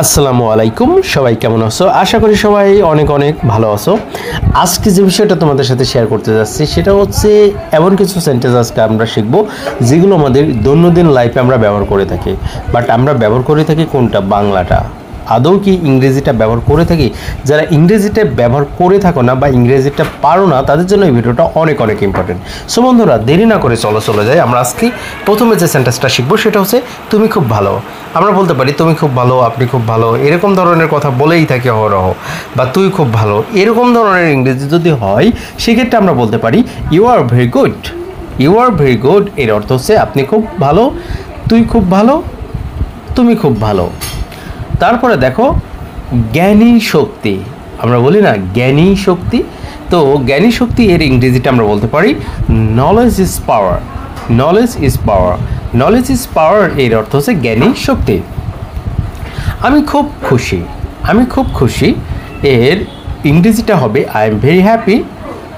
আসসালামু আলাইকুম, সবাই কেমন আছো? আশা করি সবাই অনেক অনেক ভালো আছো। আজকে যে বিষয়টা তোমাদের সাথে শেয়ার করতে যাচ্ছি সেটা হচ্ছে এমন কিছু সেন্টেন্স আজকে আমরা শিখব যেগুলো আমাদের দৈনন্দিন লাইফে আমরা ব্যবহার করে থাকি। বাট আমরা ব্যবহার করে থাকি কোনটা? বাংলাটা। আদৌ কি ইংরেজিটা ব্যবহার করে থাকি? যারা ইংরেজিটা ব্যবহার করে থাকো না বা ইংরেজিটা পারো না তাদের জন্য এই ভিডিওটা অনেক অনেক ইম্পর্টেন্ট। সো বন্ধুরা, দেরি না করে চলে যাই। আমরা আজকে প্রথমে যে সেন্টেন্সটা শিখবো সেটা হচ্ছে তুমি খুব ভালো। আমরা বলতে পারি তুমি খুব ভালো, আপনি খুব ভালো, এরকম ধরনের কথা বলেই থাকি অহরহ। বা তুই খুব ভালো, এরকম ধরনের ইংরেজি যদি হয় সেক্ষেত্রে আমরা বলতে পারি you are very good. You are very good এর অর্থ হচ্ছে আপনি খুব ভালো, তুই খুব ভালো, তুমি খুব ভালো। তারপরে দেখো জ্ঞানী শক্তি, আমরা বলি না জ্ঞানী শক্তি। তো জ্ঞানী শক্তি এর ইংরেজিটা আমরা বলতে পারি knowledge is power. Knowledge is power. Knowledge is power এর অর্থ হচ্ছে জ্ঞানী শক্তি। আমি খুব খুশি। আমি খুব খুশি এর ইংরেজিটা হবে I am very happy.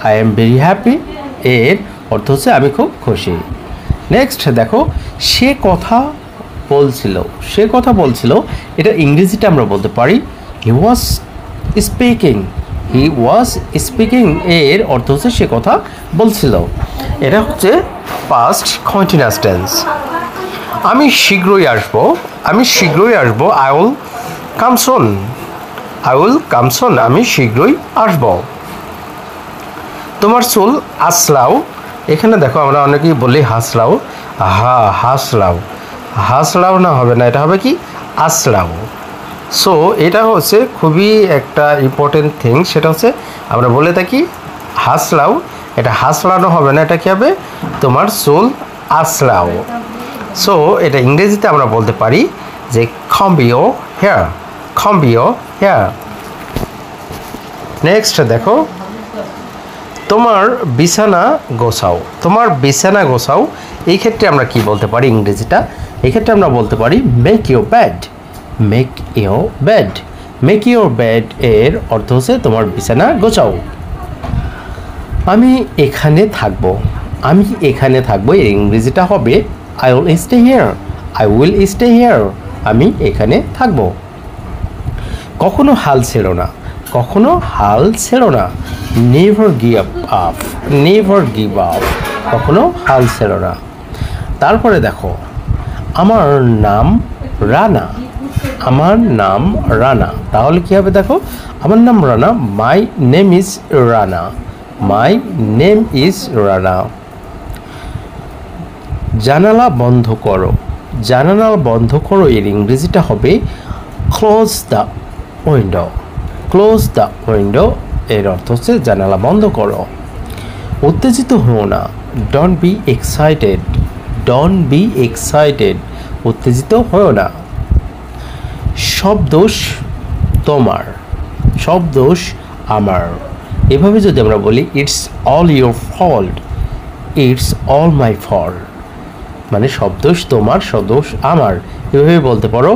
I am very happy এর অর্থ হচ্ছে আমি খুব খুশি। নেক্সট দেখো সে কথা বলছিল। সে কথা বলছিল এটা ইংরেজিটা আমরা বলতে পারি হি ওয়াজ স্পিকিং। হি ওয়াজ স্পিকিং এর অর্থ হচ্ছে সে কথা বলছিল। এটা হচ্ছে পাস্ট কন্টিনিউয়াস টেন্স। আমি শীঘ্রই আসবো। আমি শীঘ্রই আসবো। I will come soon. I will come soon. আমি শীঘ্রই আসবো। তোমার চুল আঁচড়াও। এখানে দেখো আমরা অনেকেই বলি হাসলাও। হাসলাও। হাসলাও না, হবে না, এটা হবে কি আঁচড়াও। সো এটা হচ্ছে খুবই একটা ইম্পর্টেন্ট থিং। সেটা হচ্ছে আমরা বলে থাকি হাসলাও, এটা হাসলানো হবে না, এটা কি হবে তোমার চুল আঁচড়াও। সো এটা ইংরেজিতে আমরা বলতে পারি যে comb your hair. comb your hair. Next দেখো তোমার বিছানা গোছাও। তোমার বিছানা গোছাও এই ক্ষেত্রে আমরা কি বলতে পারি ইংরেজিটা? এই ক্ষেত্রে আমরা বলতে পারি make your bed. Make your bed. Make your bed এর অর্থ হচ্ছে তোমার বিছানা গোছাও। আমি এখানে থাকবো। আমি এখানে থাকবো এর ইংরেজিটা হবে I will stay here. I will stay here. আমি এখানে থাকবো। কখনো হাল ছেড়ো না। কখনো হাল ছেড়ো না। Never give up. Never give up. কখনো হাল ছেড়ো না। তারপরে দেখো আমার নাম রানা। আমার নাম রানা। তাহলে কী হবে দেখো আমার নাম Rana. My name is Rana. My name is Rana. জানালা বন্ধ করো। জানালা বন্ধ করো এর ইংরেজিটা হবে close the window. Close the window এর অর্থ হচ্ছে জানালা বন্ধ করো। উত্তেজিত হও না। Don't be excited. Don't be excited. উত্তেজিত হও না। সব দোষ তোমার। সব দোষ আমার। এভাবে যদি আমরা বলি it's all your fault. It's all my fault, মানে সব দোষ তোমার, সব দোষ আমার। এভাবে বলতে পারো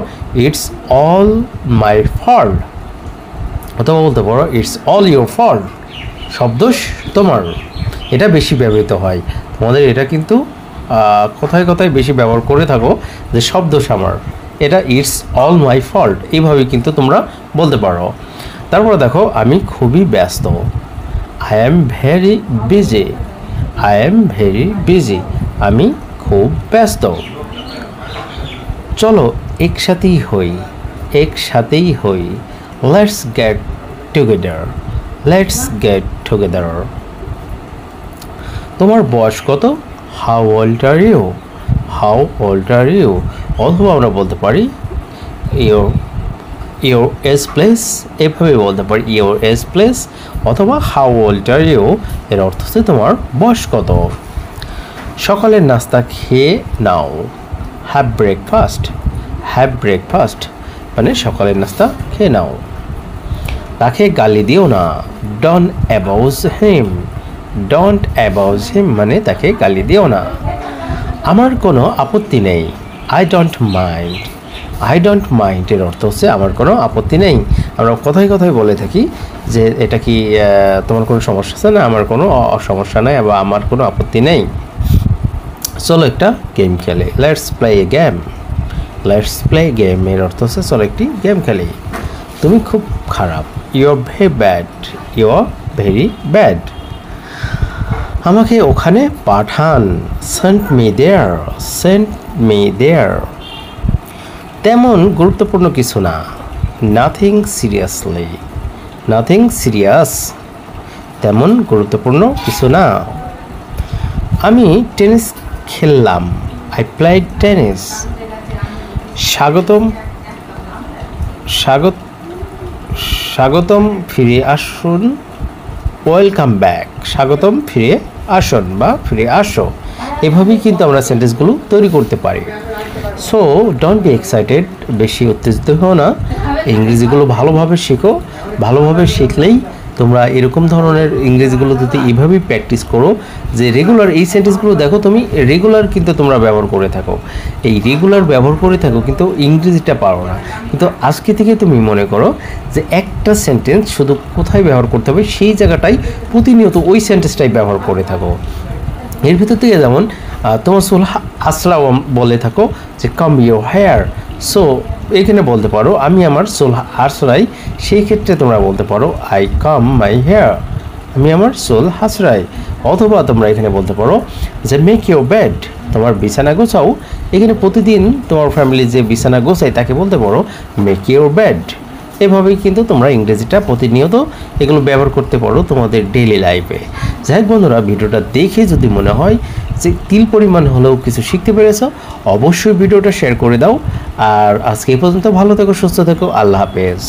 ইটস অল মাই ফল্ট, অথবা বলতে পারো ইটস অল ইউর ফল্ট। সব দোষ তোমার। এটা বেশি ব্যবহৃত হয় তোমাদের। এটা কিন্তু কথায় কথায় বেশি ব্যবহার করে থাকো যে সব দোষ আমার। এটা ইটস অল মাই ফল্ট এইভাবে কিন্তু তোমরা বলতে পারো। তারপরে দেখো আমি খুবই ব্যস্ত। I am very busy. I am very busy. আমি খুব ব্যস্ত। চলো একসাথেই হই। একসাথেই হই। Let's get together. Let's get together. তোমার বয়স কত? How old are you. How old are you. অথবা আমরা বলতে পারি ইউর ইউর এজ প্লেস। এভাবে বলতে পারি ইউর এজ প্লেস অথবা হাউ ওল্ড আর ইউ এর অর্থ হচ্ছে তোমার বয়স কত। সকালের নাস্তা খেয়ে নাও। Have breakfast. হ্যাভ ব্রেকফাস্ট মানে সকালের নাস্তা খেয়ে নাও। তাকে গালি দিও না। Don't অ্যাবাউজ him. ডোন্ট অ্যাবাউজ হিম মানে তাকে গালি দিও না। আমার কোনো আপত্তি নেই। I don't mind. I don't mind এর অর্থ হচ্ছে আমার কোনো আপত্তি নেই। আমরা কথায় কথায় বলে থাকি যে এটা কি তোমার কোনো সমস্যা আছে না? আমার কোনো সমস্যা নেই বা আমার কোনো আপত্তি নেই। চলো একটা গেম খেলে। Let's play a game. Let's play game এর অর্থ হচ্ছে চলো একটি গেম খেলি। তুমি খুব খারাপ, you are very bad, you are very bad. আমাকে ওখানে পাঠান, send me there, send me there. তেমন গুরুত্বপূর্ণ কিছু না, নাথিং সিরিয়াসলি, নাথিং সিরিয়াস। তেমন গুরুত্বপূর্ণ কিছু না। আমি টেনিস খেললাম, আই প্লেড টেনিস। স্বাগতম, স্বাগত, স্বাগতম ফিরে আসুন, ওয়েলকাম ব্যাক। স্বাগতম ফিরে আসুন বা ফিরে আসো, এভাবেই কিন্তু আমরা সেন্টেন্সগুলো তৈরি করতে পারি। সো ডোন্ট বি এক্সাইটেড, বেশি উত্তেজিত হও না, ইংরেজিগুলো ভালোভাবে শেখো। ভালোভাবে শিখলেই তোমরা এরকম ধরনের ইংরেজিগুলো যদি এইভাবেই প্র্যাকটিস করো যে রেগুলার এই সেন্টেন্সগুলো দেখো তুমি রেগুলার কিন্তু তোমরা ব্যবহার করে থাকো, এই রেগুলার ব্যবহার করে থাকো কিন্তু ইংরেজিটা পারো না। কিন্তু আজকে থেকে তুমি মনে করো যে একটা সেন্টেন্স শুধু কোথায় ব্যবহার করতে হবে সেই জায়গাটাই প্রতিনিয়ত ওই সেন্টেন্সটাই ব্যবহার করে থাকো। এর ভিতর থেকে যেমন তোমার চুল আঁচড়াও বলে থাকো যে কাম ইউর হেয়ার, সো এখানে বলতে পারো আমি আমার চুল আঁচড়াই, সেই ক্ষেত্রে তোমরা বলতে পারো আই কাম মাই হেয়ার, আমি আমার চুল আঁচড়াই। অথবা তোমরা এখানে বলতে পারো যে মেক ইউর বেড, তোমার বিছানা গোছাও। এখানে প্রতিদিন তোমার ফ্যামিলি যে বিছানা গোছায় তাকে বলতে পারো মেক ইউর বেড। এভাবেই কিন্তু তোমরা ইংরেজিটা প্রতিনিয়ত এগুলো ব্যবহার করতে পারো তোমাদের ডেইলি লাইফে। যাই হোক বন্ধুরা, ভিডিওটা দেখে যদি মনে হয় যে তিল পরিমাণ হলেও কিছু শিখতে পেরেছো, অবশ্যই ভিডিওটা শেয়ার করে দাও। আর আজকে এই পর্যন্ত, ভালো থেকো, সুস্থ থেকো, আল্লাহ হাফেজ।